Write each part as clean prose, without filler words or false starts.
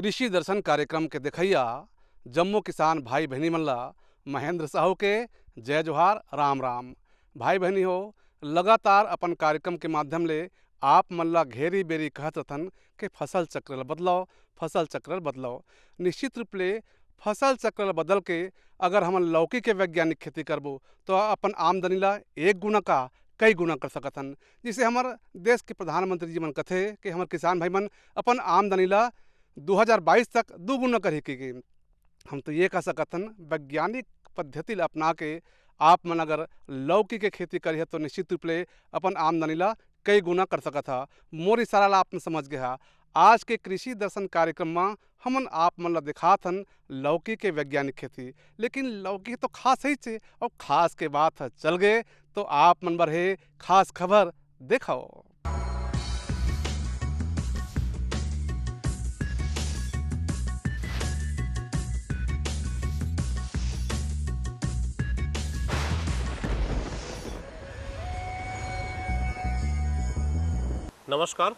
कृषि दर्शन कार्यक्रम के देखैया जम्मो किसान भाई बहनी मन ला महेंद्र साहू के जय जोहार राम राम। भाई बहनी हो, लगातार अपन कार्यक्रम के माध्यम ले आप मन ला घेरी बेरी कहत रथन कि फसल चक्र ल बदलाओ, फसल चक्र ल बदलाओ। निश्चित रूप ले फसल चक्र ल बदल के अगर हमन लौकी के वैज्ञानिक खेती करबो तो अपन आमदनी ला एक गुना का कई गुना कर सकथन। जिसे हमार देश के प्रधानमंत्री जी मन कथे कि हमार किसान भाई मन अपन आमदनी ला 2022 तक दुगुना करे के हम तो ये कह सकथन वैज्ञानिक पद्धति ला अपना के आप मन अगर लौकी के खेती करिए तो निश्चित रूप ले अपन आमदनी ला कई गुना कर सकत हा। मोर इशारा ला आपने समझ गया। आज के कृषि दर्शन कार्यक्रम में हमन आप मन ला दिखाथन लौकी के वैज्ञानिक खेती, लेकिन लौकी तो खास ही छे और खास के बात है चल गए तो आप मन बर है खास खबर देखो। नमस्कार।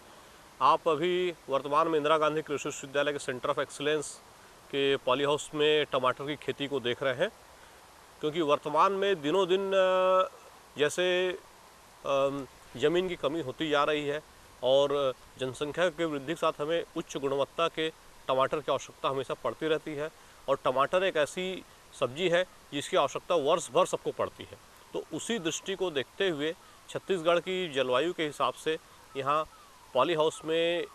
आप अभी वर्तमान में इंदिरा गांधी कृषि विश्वविद्यालय के सेंटर ऑफ एक्सीलेंस के पॉली हाउस में टमाटर की खेती को देख रहे हैं, क्योंकि वर्तमान में दिनों दिन जैसे ज़मीन की कमी होती जा रही है और जनसंख्या के वृद्धि के साथ हमें उच्च गुणवत्ता के टमाटर की आवश्यकता हमेशा पड़ती रहती है। और टमाटर एक ऐसी सब्जी है जिसकी आवश्यकता वर्ष भर सबको पड़ती है। तो उसी दृष्टि को देखते हुए छत्तीसगढ़ की जलवायु के हिसाब से यहाँ पॉली हाउस में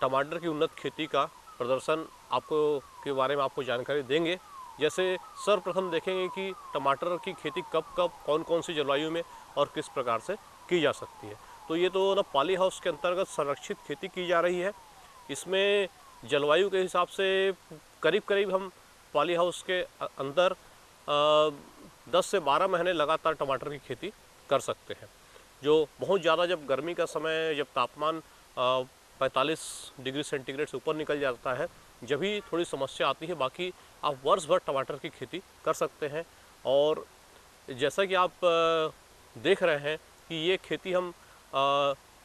टमाटर की उन्नत खेती का प्रदर्शन आपको के बारे में आपको जानकारी देंगे। जैसे सर्वप्रथम देखेंगे कि टमाटर की खेती कब कब कौन कौन सी जलवायु में और किस प्रकार से की जा सकती है। तो ये तो ना पॉली हाउस के अंतर्गत संरक्षित खेती की जा रही है। इसमें जलवायु के हिसाब से करीब करीब हम पॉली हाउस के अंदर 10 से 12 महीने लगातार टमाटर की खेती कर सकते हैं। जो बहुत ज़्यादा जब गर्मी का समय, जब तापमान 45 डिग्री सेंटीग्रेड से ऊपर निकल जाता है, जब भी थोड़ी समस्या आती है। बाकी आप वर्ष भर टमाटर की खेती कर सकते हैं। और जैसा कि आप देख रहे हैं कि ये खेती हम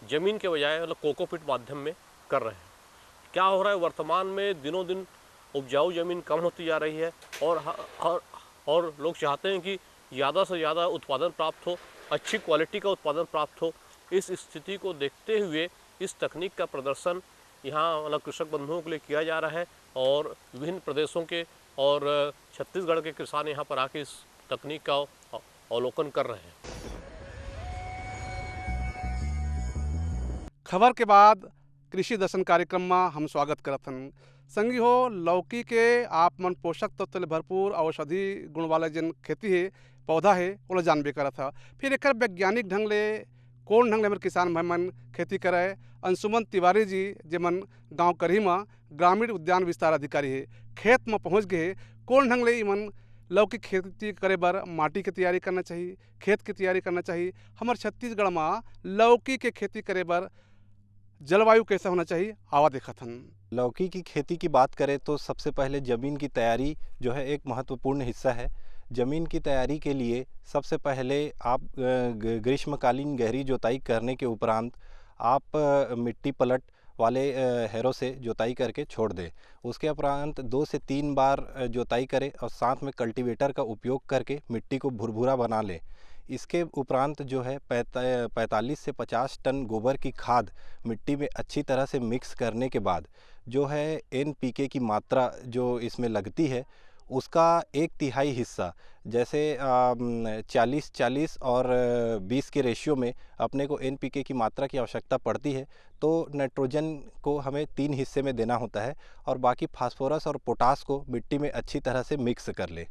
ज़मीन के बजाय मतलब कोकोपीट माध्यम में कर रहे हैं। क्या हो रहा है, वर्तमान में दिनों दिन उपजाऊ ज़मीन कम होती जा रही है और लोग चाहते हैं कि ज़्यादा से ज़्यादा उत्पादन प्राप्त हो, अच्छी क्वालिटी का उत्पादन प्राप्त हो। इस स्थिति को देखते हुए इस तकनीक का प्रदर्शन यहाँ मतलब कृषक बंधुओं के लिए किया जा रहा है और विभिन्न प्रदेशों के और छत्तीसगढ़ के किसान यहाँ पर आके इस तकनीक का अवलोकन कर रहे हैं। खबर के बाद कृषि दर्शन कार्यक्रम में हम स्वागत करथन। संगी हो, लौकी के आप मन पोषक तत्व ले भरपूर औषधि गुण वाला जन खेती है पौधा है ओला जानबे करत था। फिर एक वैज्ञानिक ढंग ले कौन ढंग ले हमारे किसान भाई मन खेती करे। अंशुमन तिवारी जी जेमन गांव करही में ग्रामीण उद्यान विस्तार अधिकारी है, खेत में पहुँच गए कौन ढंग ले इमन लौकी खेती करे बर माटी के तैयारी करना चाहिए, खेत की तैयारी करना चाहिए। हमारे छत्तीसगढ़ में लौकी के खेती करे बर जलवायु कैसा होना चाहिए, आवा देखथन। लौकी की खेती की बात करें तो सबसे पहले ज़मीन की तैयारी जो है एक महत्वपूर्ण हिस्सा है। ज़मीन की तैयारी के लिए सबसे पहले आप ग्रीष्मकालीन गहरी जोताई करने के उपरांत आप मिट्टी पलट वाले हैरों से जोताई करके छोड़ दें। उसके उपरांत 2 से 3 बार जोताई करें और साथ में कल्टीवेटर का उपयोग करके मिट्टी को भुरभुरा बना लें। इसके उपरांत जो है 45 से 50 टन गोबर की खाद मिट्टी में अच्छी तरह से मिक्स करने के बाद जो है NPK की मात्रा जो इसमें लगती है उसका 1/3 हिस्सा, जैसे 40-40 और 20 के रेशियो में अपने को NPK की मात्रा की आवश्यकता पड़ती है, तो नाइट्रोजन को हमें 3 हिस्से में देना होता है और बाकी फास्फोरस और पोटास को मिट्टी में अच्छी तरह से मिक्स कर ले।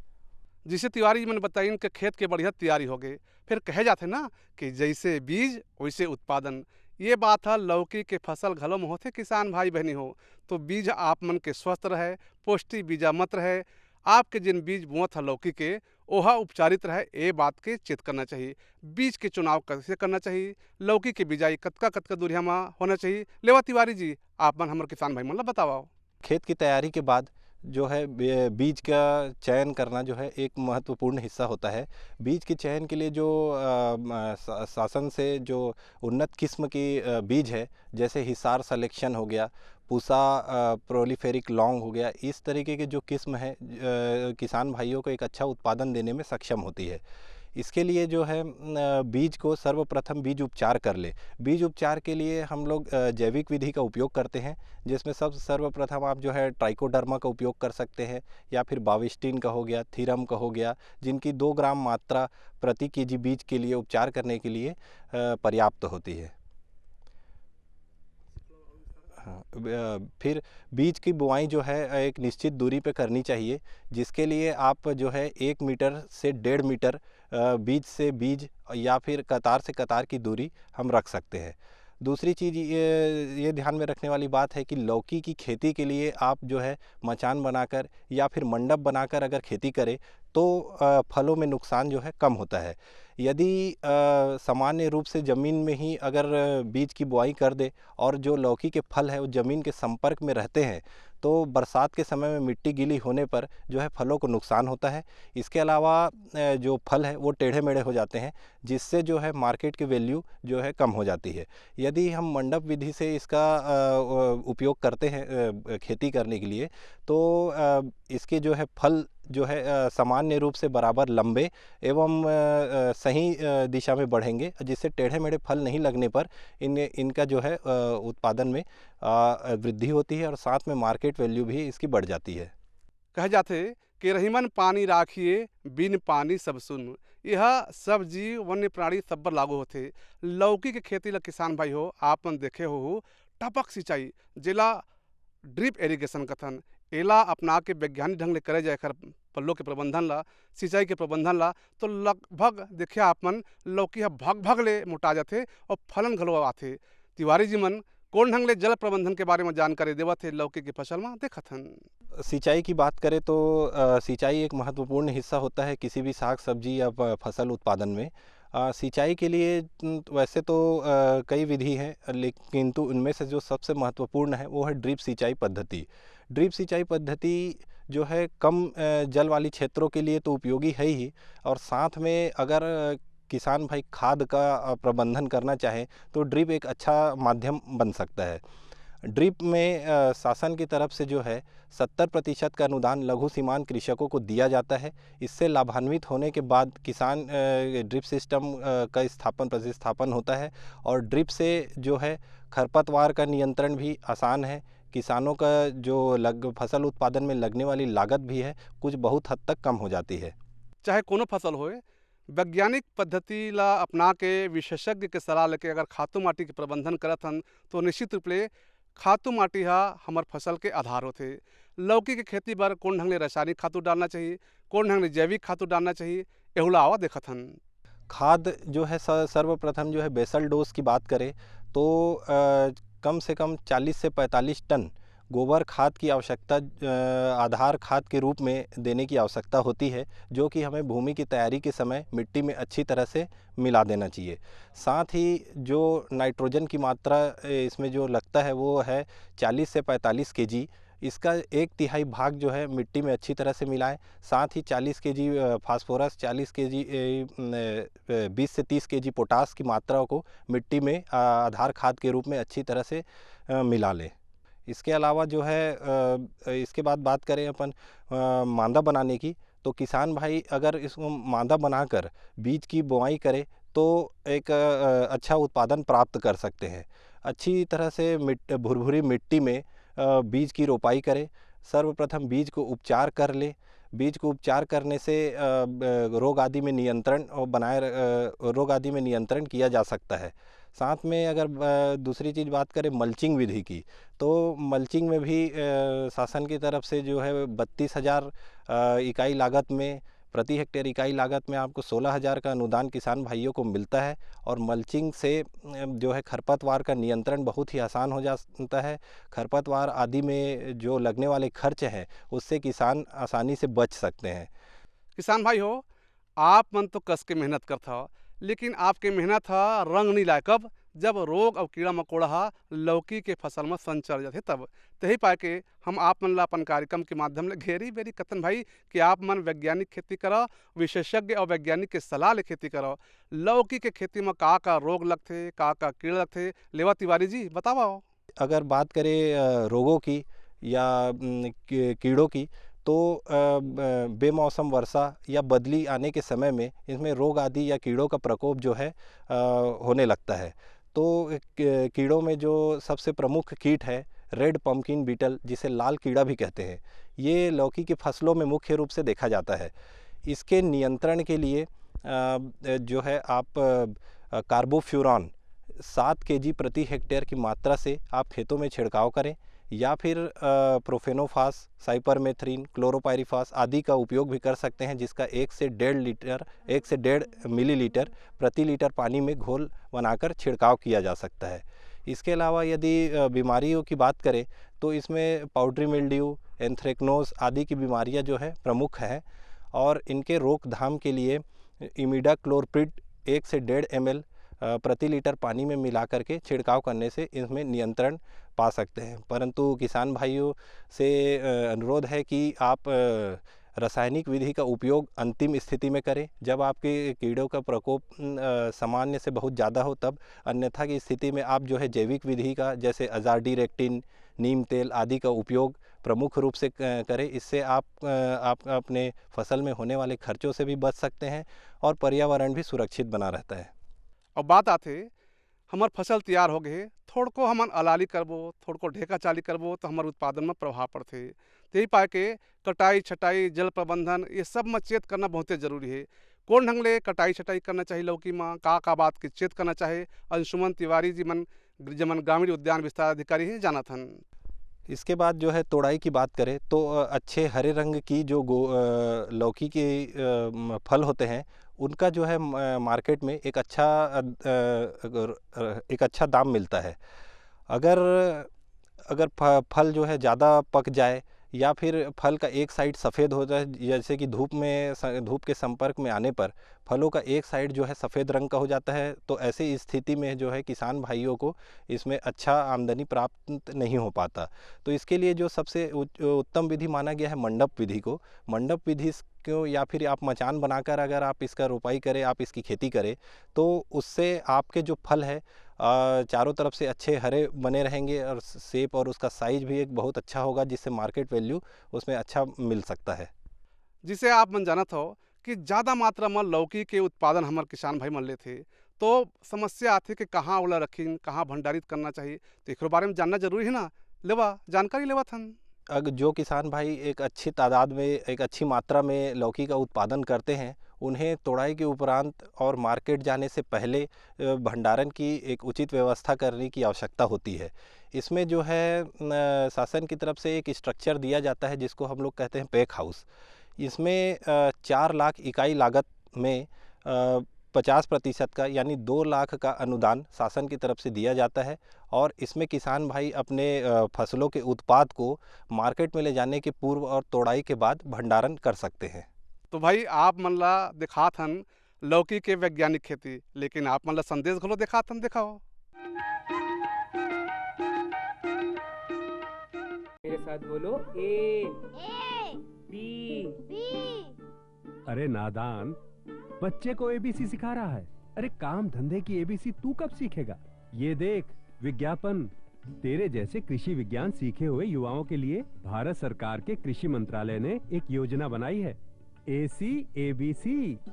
जिसे तिवारी जी मैंने बताई इनके खेत के बढ़िया तैयारी हो गए। फिर कहे जाते ना कि जैसे बीज वैसे उत्पादन। ये बात है लौकी के फसल घलों में होते किसान भाई बहनी हो तो बीज आप मन के स्वस्थ रहे, पौष्टिक बीजा मत रहे। आपके जिन बीज बुआत है लौकी के ओहा उपचारित रहे, ये बात के चेत करना चाहिए। बीज के चुनाव कैसे करना चाहिए, लौकी के बिजाई कतका कतका दूरिया में होना चाहिए, लेवा तिवारी जी आप मन हमारे किसान भाई मन ला बताओ। खेत की तैयारी के बाद जो है बीज का चयन करना जो है एक महत्वपूर्ण हिस्सा होता है। बीज के चयन के लिए जो शासन से जो उन्नत किस्म की बीज है, जैसे हिसार सिलेक्शन हो गया, पूसा प्रोलिफेरिक लॉन्ग हो गया, इस तरीके के जो किस्म है किसान भाइयों को एक अच्छा उत्पादन देने में सक्षम होती है। इसके लिए जो है बीज को सर्वप्रथम बीज उपचार कर ले। बीज उपचार के लिए हम लोग जैविक विधि का उपयोग करते हैं, जिसमें सर्वप्रथम आप जो है ट्राइकोडर्मा का उपयोग कर सकते हैं, या फिर बाविस्टिन का हो गया, थीरम का हो गया, जिनकी 2 ग्राम मात्रा प्रति केजी बीज के लिए उपचार करने के लिए पर्याप्त होती है। हाँ, फिर बीज की बुआई जो है एक निश्चित दूरी पे करनी चाहिए, जिसके लिए आप जो है 1 मीटर से 1.5 मीटर बीज से बीज या फिर कतार से कतार की दूरी हम रख सकते हैं। दूसरी चीज़ ये ध्यान में रखने वाली बात है कि लौकी की खेती के लिए आप जो है मचान बनाकर या फिर मंडप बनाकर अगर खेती करें तो फलों में नुकसान जो है कम होता है। यदि सामान्य रूप से ज़मीन में ही अगर बीज की बुआई कर दे और जो लौकी के फल है वो ज़मीन के संपर्क में रहते हैं, तो बरसात के समय में मिट्टी गीली होने पर जो है फलों को नुकसान होता है। इसके अलावा जो फल है वो टेढ़े मेढ़े हो जाते हैं, जिससे जो है मार्केट की वैल्यू जो है कम हो जाती है। यदि हम मंडप विधि से इसका उपयोग करते हैं खेती करने के लिए, तो इसके जो है फल जो है सामान्य रूप से बराबर लंबे एवं सही दिशा में बढ़ेंगे, जिससे टेढ़े मेढ़े फल नहीं लगने पर इनका जो है उत्पादन में वृद्धि होती है और साथ में मार्केट वैल्यू भी इसकी बढ़ जाती है। कह जाते कि रहीमन पानी राखिए बिन पानी सब सुन। यह सब जीव वन्य प्राणी सब पर लागू होते। लौकी के खेती ला किसान भाई हो आपन देखे हो टपक सिंचाई जिला ड्रिप इरिगेशन कथन एला अपना के वैज्ञानिक ढंग ले करे जाए खर पल्लों के प्रबंधन ला, सिंचाई के प्रबंधन ला, तो लगभग देखे आपन लौकी ह भग भग ले मोटा जाते और फलन घलो आथे। तिवारी जी मन कौन ढंग ले जल प्रबंधन के बारे में जानकारी देवत है लौकी की फसल में देखथन। सिंचाई की बात करें तो सिंचाई एक महत्वपूर्ण हिस्सा होता है किसी भी साग सब्जी या फसल उत्पादन में। सिंचाई के लिए वैसे तो कई विधि हैं, लेकिन तो उनमें से जो सबसे महत्वपूर्ण है वो है ड्रिप सिंचाई पद्धति। ड्रिप सिंचाई पद्धति जो है कम जल वाली क्षेत्रों के लिए तो उपयोगी है ही, और साथ में अगर किसान भाई खाद का प्रबंधन करना चाहे तो ड्रिप एक अच्छा माध्यम बन सकता है। ड्रिप में शासन की तरफ से जो है 70% का अनुदान लघु सीमांत कृषकों को दिया जाता है। इससे लाभान्वित होने के बाद किसान ड्रिप सिस्टम का प्रतिस्थापन होता है, और ड्रिप से जो है खरपतवार का नियंत्रण भी आसान है। किसानों का जो फसल उत्पादन में लगने वाली लागत भी है कुछ बहुत हद तक कम हो जाती है। चाहे कोनो फसल होए, वैज्ञानिक पद्धति ला अपना के विशेषज्ञ के सलाह लेके अगर खातू माटी के प्रबंधन करत हन तो निश्चित रूप ले खातू माटी हा हमर फसल के आधार होथे। लौकी के खेती बर कौन ढंग ले रासायनिक खातू डालना चाहिए, कौन ढंग ले जैविक खातू डालना चाहिए, एहुला आवा देखत हन। खाद जो है सर्वप्रथम जो है बेसल डोज की बात करें तो कम से कम 40 से 45 टन गोबर खाद की आवश्यकता आधार खाद के रूप में देने की आवश्यकता होती है, जो कि हमें भूमि की तैयारी के समय मिट्टी में अच्छी तरह से मिला देना चाहिए। साथ ही जो नाइट्रोजन की मात्रा इसमें जो लगता है वो है 40 से 45 केजी। इसका 1/3 भाग जो है मिट्टी में अच्छी तरह से मिलाएं। साथ ही 40 केजी फास्फोरस, 40 केजी 20 से 30 केजी पोटास की मात्रा को मिट्टी में आधार खाद के रूप में अच्छी तरह से मिला लें। इसके अलावा जो है इसके बाद बात करें अपन मांदा बनाने की, तो किसान भाई अगर इसको मांदा बनाकर बीज की बुआई करे तो एक अच्छा उत्पादन प्राप्त कर सकते हैं। अच्छी तरह से भुरभुरी मिट्टी में बीज की रोपाई करें। सर्वप्रथम बीज को उपचार कर ले। बीज को उपचार करने से रोग आदि में नियंत्रण किया जा सकता है। साथ में अगर दूसरी चीज़ बात करें मल्चिंग विधि की, तो मल्चिंग में भी शासन की तरफ से जो है 32,000 इकाई लागत में प्रति हेक्टेयर इकाई लागत में आपको 16,000 का अनुदान किसान भाइयों को मिलता है। और मल्चिंग से जो है खरपतवार का नियंत्रण बहुत ही आसान हो जाता है। खरपतवार आदि में जो लगने वाले खर्च हैं उससे किसान आसानी से बच सकते हैं। किसान भाई हो आप मन तो कस के मेहनत करता, लेकिन आपके मेहनत हा रंग नहीं लाए कब जब रोग और कीड़ा मकोड़ा लौकी के फसल में संचर जाते तब तही पाए के हम आप मन ला अपन कार्यक्रम के माध्यम ले घेरी बेरी कतन भाई कि आप मन वैज्ञानिक खेती करो, विशेषज्ञ और वैज्ञानिक के सलाह ले खेती करो। लौकी के खेती में का रोग लगते, का कीड़ा लगते, लेवा तिवारी जी बताओ। अगर बात करें रोगों की या कीड़ों की, तो बेमौसम वर्षा या बदली आने के समय में इसमें रोग आदि या कीड़ों का प्रकोप जो है होने लगता है। तो कीड़ों में जो सबसे प्रमुख कीट है रेड पम्पकिन बीटल, जिसे लाल कीड़ा भी कहते हैं, ये लौकी की फसलों में मुख्य रूप से देखा जाता है। इसके नियंत्रण के लिए जो है आप कार्बोफ्यूरॉन 7 kg प्रति हेक्टेयर की मात्रा से आप खेतों में छिड़काव करें, या फिर प्रोफेनोफास, साइपरमेथ्रिन, क्लोरोपाइरीफास आदि का उपयोग भी कर सकते हैं, जिसका 1 से 1.5 मिलीलीटर प्रति लीटर पानी में घोल बनाकर छिड़काव किया जा सकता है। इसके अलावा यदि बीमारियों की बात करें तो इसमें पाउडरी मिल्ड्यू, एंथ्रेक्नोज आदि की बीमारियां जो है प्रमुख हैं, और इनके रोकथाम के लिए इमिडाक्लोप्रिड 1 से 1.5 ml प्रति लीटर पानी में मिला करके छिड़काव करने से इसमें नियंत्रण पा सकते हैं। परंतु किसान भाइयों से अनुरोध है कि आप रासायनिक विधि का उपयोग अंतिम स्थिति में करें, जब आपके कीड़ों का प्रकोप सामान्य से बहुत ज़्यादा हो तब। अन्यथा की स्थिति में आप जो है जैविक विधि का, जैसे अजार्डिरेक्टिन, नीम तेल आदि का उपयोग प्रमुख रूप से करें। इससे आप अपने फसल में होने वाले खर्चों से भी बच सकते हैं और पर्यावरण भी सुरक्षित बना रहता है। और बात आते हमार फसल तैयार हो गए, थोड़ को हमन अलाली करबो, थोड़ को ढेका चाली करबो तो हमार उत्पादन में प्रभाव पड़ते। यही पाए के कटाई छटाई, जल प्रबंधन ये सब में चेत करना बहुत जरूरी है। कौन ढंग ले कटाई छटाई करना चाहिए लौकी में, का बात की चेत करना चाहिए, अंशुमन तिवारी जी मन जमन ग्रामीण उद्यान विस्तार अधिकारी हैं जानत हन। इसके बाद जो है तोड़ाई की बात करें तो अच्छे हरे रंग की जो लौकी के फल होते हैं उनका जो है मार्केट में एक अच्छा दाम मिलता है। अगर फल जो है ज़्यादा पक जाए या फिर फल का एक साइड सफ़ेद हो जाए, जैसे कि धूप के संपर्क में आने पर फलों का एक साइड जो है सफ़ेद रंग का हो जाता है, तो ऐसी स्थिति में जो है किसान भाइयों को इसमें अच्छा आमदनी प्राप्त नहीं हो पाता। तो इसके लिए जो सबसे उत्तम विधि माना गया है मंडप विधि को। मंडप विधि को या फिर आप मचान बनाकर अगर आप इसका रोपाई करें, आप इसकी खेती करें, तो उससे आपके जो फल है चारों तरफ से अच्छे हरे बने रहेंगे और शेप और उसका साइज भी एक बहुत अच्छा होगा, जिससे मार्केट वैल्यू उसमें अच्छा मिल सकता है। जिसे आप मन जानत हो कि ज़्यादा मात्रा में लौकी के उत्पादन हमारे किसान भाई मन लेते, तो समस्या आती कि कहाँ ओला रखीन, कहाँ भंडारित करना चाहिए, तो एक बारे में जानना जरूरी है ना, लेवा जानकारी लेवा थन। अगर जो किसान भाई एक अच्छी तादाद में, एक अच्छी मात्रा में लौकी का उत्पादन करते हैं, उन्हें तोड़ाई के उपरांत और मार्केट जाने से पहले भंडारण की एक उचित व्यवस्था करने की आवश्यकता होती है। इसमें जो है शासन की तरफ से एक स्ट्रक्चर दिया जाता है जिसको हम लोग कहते हैं पैक हाउस। इसमें 4 लाख इकाई लागत में 50% का यानी 2 लाख का अनुदान शासन की तरफ से दिया जाता है, और इसमें किसान भाई अपने फसलों के उत्पाद को मार्केट में ले जाने के पूर्व और तोड़ाई के बाद भंडारण कर सकते हैं। तो भाई आप मन ला दिखात हन लौकी के वैज्ञानिक खेती, लेकिन आप मन ला संदेश घलो दिखात हन, दिखाओ। मेरे साथ बोलो ए बी। अरे नादान, बच्चे को एबीसी सिखा रहा है। अरे काम धंधे की एबीसी तू कब सीखेगा? ये देख विज्ञापन। तेरे जैसे कृषि विज्ञान सीखे हुए युवाओं के लिए भारत सरकार के कृषि मंत्रालय ने एक योजना बनाई है, ACABC।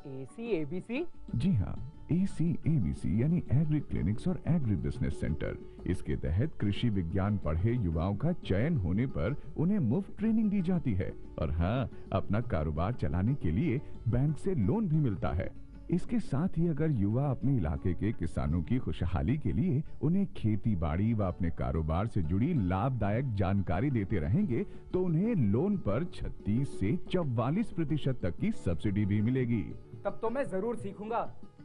ACABC? जी हाँ, ACABC यानी एग्री क्लिनिक्स और एग्री बिजनेस सेंटर। इसके तहत कृषि विज्ञान पढ़े युवाओं का चयन होने पर उन्हें मुफ्त ट्रेनिंग दी जाती है, और हाँ, अपना कारोबार चलाने के लिए बैंक से लोन भी मिलता है। इसके साथ ही अगर युवा अपने इलाके के किसानों की खुशहाली के लिए उन्हें खेती बाड़ी व अपने कारोबार से जुड़ी लाभदायक जानकारी देते रहेंगे, तो उन्हें लोन पर 36 से 44% तक की सब्सिडी भी मिलेगी। तब तो मैं जरूर सीखूंगा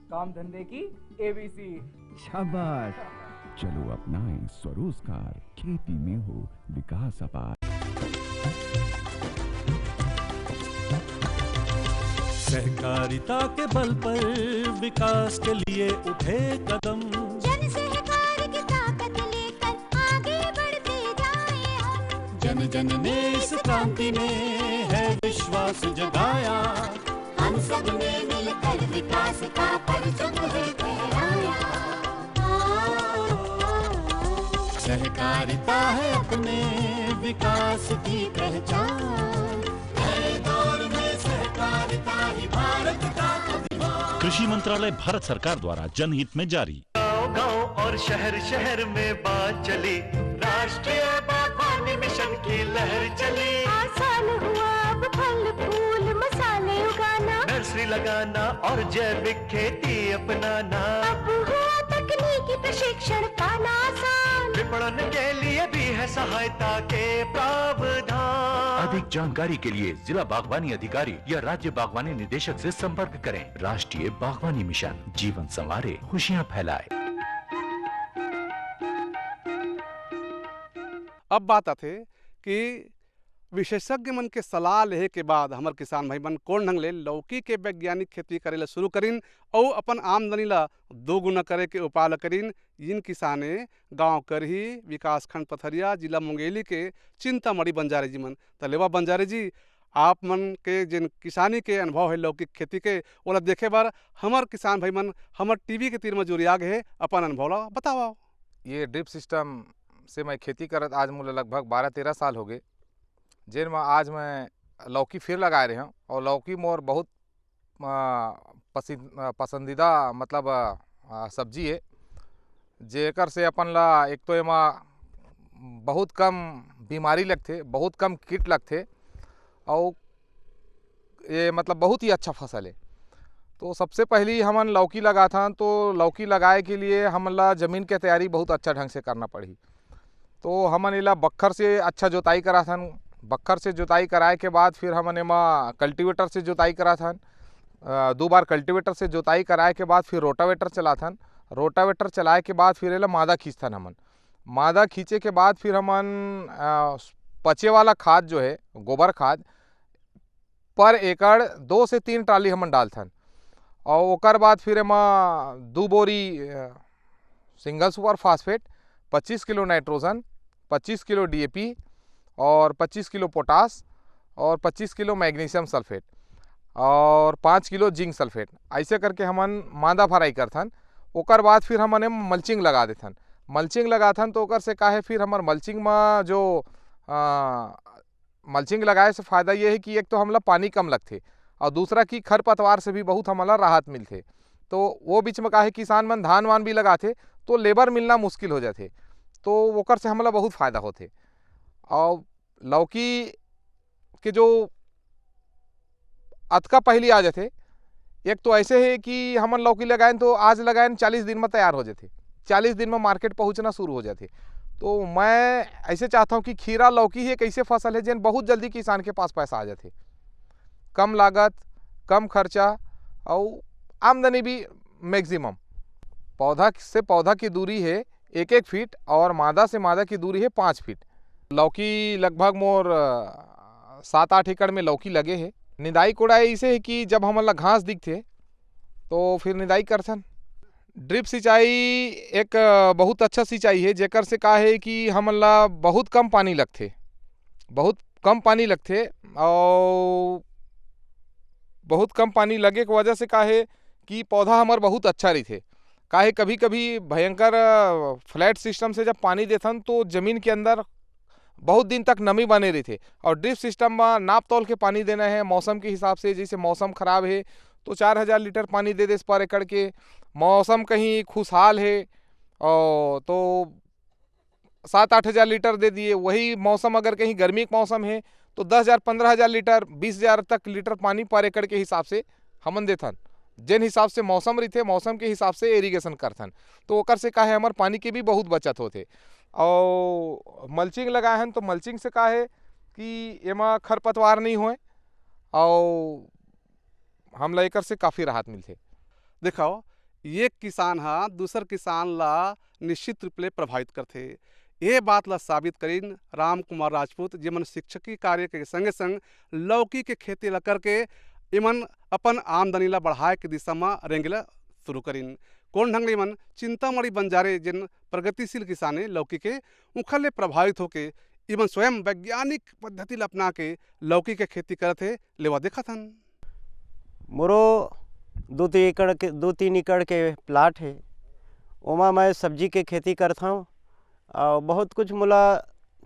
काम धंधे की ABC। शाबाश, चलो अपनाएं स्वरोजगार, खेती में हो विकास अपार। सहकारिता के बल पर विकास के लिए उठे कदम, जन सहकारी जन जन ने इस क्रांति ने है विश्वास जगाया, हम सब ने मिलकर विकास का परचम है फहराया। सहकारिता है अपने विकास की पहचान, नए दौर में सहकारिता ही भारत का अभिमान। कृषि मंत्रालय भारत सरकार द्वारा जनहित में जारी। गांव और शहर शहर में बात चली, राष्ट्रीय बागवानी मिशन की लहर चली। आसान हुआ अब फल फूल मसाले उगाना, नर्सरी लगाना और जैविक खेती अपनाना। अब हुआ तकनीकी प्रशिक्षण पाना आसान, विपणन के लिए भी है सहायता के प्रावधान। अधिक जानकारी के लिए जिला बागवानी अधिकारी या राज्य बागवानी निदेशक से संपर्क करें। राष्ट्रीय बागवानी मिशन, जीवन संवारे, खुशियां फैलाए। अब बात आथे कि विशेषज्ञ मन के सलाह लेहे के बाद हमर किसान भाई मन कोन ढंग ले लौकी के वैज्ञानिक खेती करे ला शुरू करीन और अपन आमदनी ला दोगुना करे के उपाय ला करीन। इन किसाने गांव करही विकासखंड पथरिया जिला मुंगेली के चिंतामढ़ी बंजारे जी मन। तलेवा बंजारे जी, आप मन के जिन किसानी के अनुभव है लौकी खेती के ओला देखे बार हमर किसान भाई मन हमर टीवी के तीर में जुड़िया गए अपन अनुभव ला बताओ। ये ड्रिप सिस्टम से मैं खेती करत आज मुझे लगभग 12-13 साल हो गए, जिन में आज मैं लौकी फिर लगाए रहे हूँ। और लौकी मोर बहुत पसंदीदा मतलब सब्जी है, जेकर से अपन ला एक तो एमा बहुत कम बीमारी लगते, बहुत कम कीट लगते और ये मतलब बहुत ही अच्छा फसल है। तो सबसे पहली हमन लौकी लगा था, तो लौकी लगाए के लिए हमन ला ज़मीन के तैयारी बहुत अच्छा ढंग से करना पड़ी। तो हमन इला बखर से अच्छा जोताई करा था, बखर से जोताई कराए के बाद फिर हमन एमा कल्टीवेटर से जोताई करा था। 2 बार कल्टीवेटर से जोताई कराए के बाद फिर रोटावेटर चला था। रोटावेटर चलाए के बाद फिर एला मादा खींचथन हमन। मादा खींचे के बाद फिर हमन पचे वाला खाद जो है गोबर खाद पर एकड़ 2 से 3 ट्राली हमन डालथन। और ओकर बाद फिर एमा 2 बोरी single super phosphate, 25 kilo nitrogen, 25 kilo DAP और 25 किलो पोटास और 25 किलो मैग्नीशियम सल्फेट और 5 किलो जिंक सल्फेट ऐसे करके हमन मादा भराई करथन। ओकर बाद फिर हमन मल्चिंग लगा देथन। मल्चिंग लगाथन तो ओकर से का है फिर हमर मल्चिंग में जो मल्चिंग लगाए से फ़ायदा ये है कि एक तो हमला पानी कम लगथे और दूसरा कि खरपतवार से भी बहुत हमला राहत मिलथे। तो वो बीच में का है किसान मन धान वान भी लगाथे तो लेबर मिलना मुश्किल हो जाते, तो ओकर से हमला बहुत फ़ायदा होथे। और लौकी के जो अतका पहली आ जाते, एक तो ऐसे है कि हमन लौकी लगाएं तो आज लगाएं 40 दिन में तैयार हो जाते, 40 दिन में मार्केट पहुंचना शुरू हो जाते। तो मैं ऐसे चाहता हूं कि खीरा लौकी ही एक ऐसे फसल है जिन बहुत जल्दी किसान के पास पैसा आ जाते, कम लागत, कम खर्चा और आमदनी भी मैक्सिमम। पौधा से पौधा की दूरी है 1-1 फीट और मादा से मादा की दूरी है 5 फीट। लौकी लगभग मोर 7-8 एकड़ में लौकी लगे है। निदाई कोड़ाई ऐसे है कि जब हमन ला घास दिखते तो फिर निदाई करथन। ड्रिप सिंचाई एक बहुत अच्छा सिंचाई है, जेकर से का है कि हमन ला बहुत कम पानी लगथे, बहुत कम पानी लगथे और बहुत कम पानी लगे के वजह से का है कि पौधा हमार बहुत अच्छा रहथे। का है कभी कभी भयंकर फ्लैट सिस्टम से जब पानी देथन तो ज़मीन के अंदर बहुत दिन तक नमी बने रहथे। और ड्रिप सिस्टम में नाप तोल के पानी देना है मौसम के हिसाब से। जैसे मौसम ख़राब है तो 4000 लीटर पानी दे दे पर एकड़ के, मौसम कहीं खुशहाल है और तो 7-8 हज़ार लीटर दे दिए। वही मौसम अगर कहीं गर्मी का मौसम है तो 10,000-15,000 लीटर 20,000 तक लीटर पानी पर एकड़ के हिसाब से हमन देथन। जिन हिसाब से मौसम रहते मौसम के हिसाब से इरिगेशन करथन, तो ओकर से का है हमार पानी के भी बहुत बचत होते। और मल्चिंग लगाए हैं तो मल्चिंग से का है कि एमा खरपतवार नहीं होए और हमला एकर से काफ़ी राहत मिलते। देखो एक किसान हा दूसर किसान ला निश्चित रूप ले प्रभावित करथे। ये बात ला साबित करीन राम कुमार राजपूत, जिमन शिक्षकी कार्य के संगे संग लौकी के खेती ला करके इमन अपन आमदनी ला बढ़ाए के दिशा में रेंगला शुरू करीन। कौन ढंग इमन चिंतामढ़ी बंजारे जिन प्रगतिशील किसाने लौकी के उखल ले प्रभावित होके इवन स्वयं वैज्ञानिक पद्धति अपना के लौकी के खेती करते लेवा देखा थन। मोरो 2-3 एकड़ के प्लाट है, ओमा मैं सब्जी के खेती करता हूँ और बहुत कुछ मोला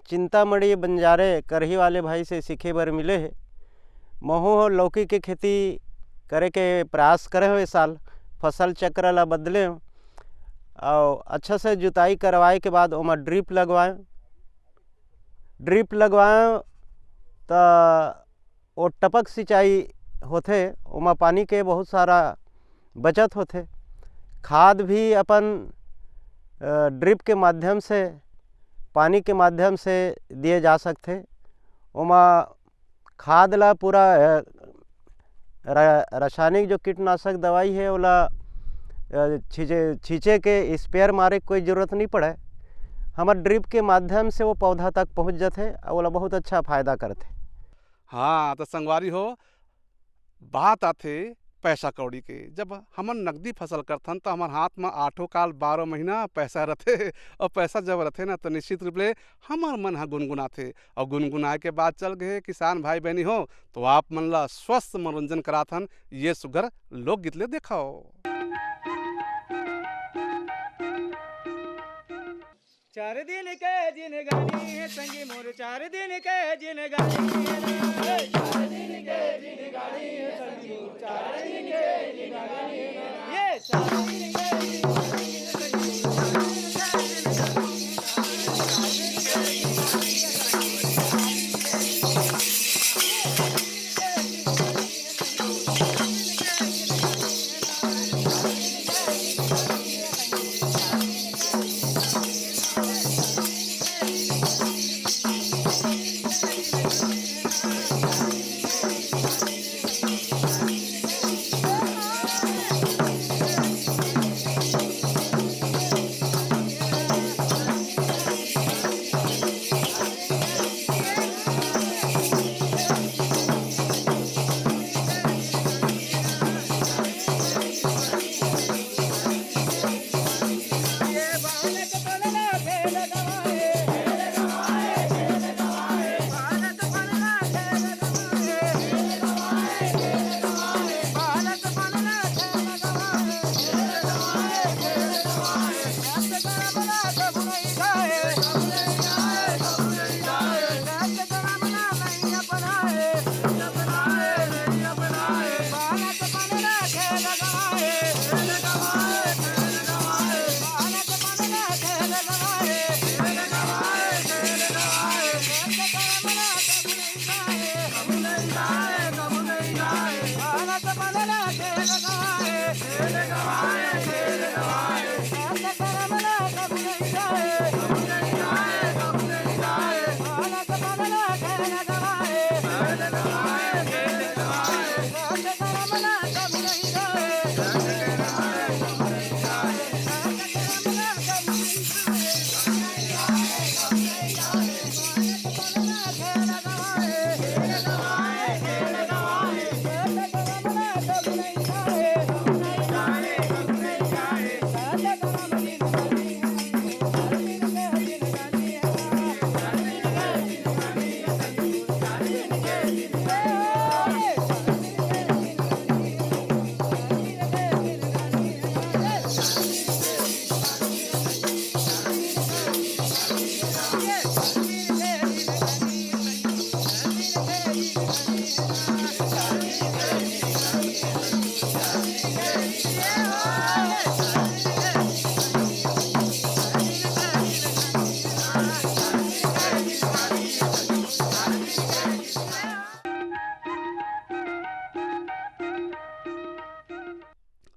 चिंतामढ़ी बंजारे करही वाले भाई से सीखे बर मिले है। महू लौकी के खेती करे के प्रयास करे हो, इस साल फसल चक्र ला बदले और अच्छा से जुताई करवाए के बाद ओमा ड्रिप लगवाएं तो वो टपक सिंचाई होथे, ओमा पानी के बहुत सारा बचत होथे। खाद भी अपन ड्रिप के माध्यम से पानी के माध्यम से दिए जा सकते। ओमा खाद ला पूरा रासायनिक जो कीटनाशक दवाई है ओला छींचे के स्प्रेयर मारे कोई ज़रूरत नहीं पड़े। हमार ड्रिप के माध्यम से वो पौधा तक पहुंच जाते और ओला बहुत अच्छा फायदा करते। हाँ तो संगवारी हो, बात आथे पैसा कौड़ी के। जब हमन नकदी फसल करथन तो हमार हाथ में 8 काल 12 महीना पैसा रहते और पैसा जब रहते ना तो निश्चित रूप ले हमार मन हा गुनगुनाथे और गुनगुनाए के बाद चल गए किसान भाई बहनी हो तो आप मन ला स्वस्थ मनोरंजन कराथन ये सुगर लोकगीत ले देखाओ। 4 दिन के जिनगानी है संगी मोर, 4 दिन के जिनगानी है, 4 दिन के जिनगानी है संगी मोर, 4 दिन के जिनगानी है, ये 4 दिन के जिनगानी है संगी मोर,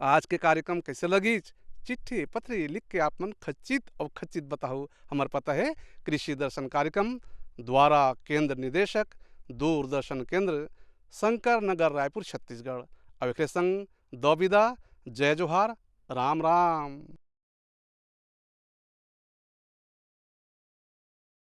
आज के कार्यक्रम कैसे लगी? चिट्ठी पत्री लिख के आप मन खचित और खचित बताओ। हमारे पता है कृषि दर्शन कार्यक्रम द्वारा केंद्र निदेशक दूरदर्शन केंद्र शंकर नगर रायपुर छत्तीसगढ़। अब एक संग दो विदा, जय जोहार, राम राम।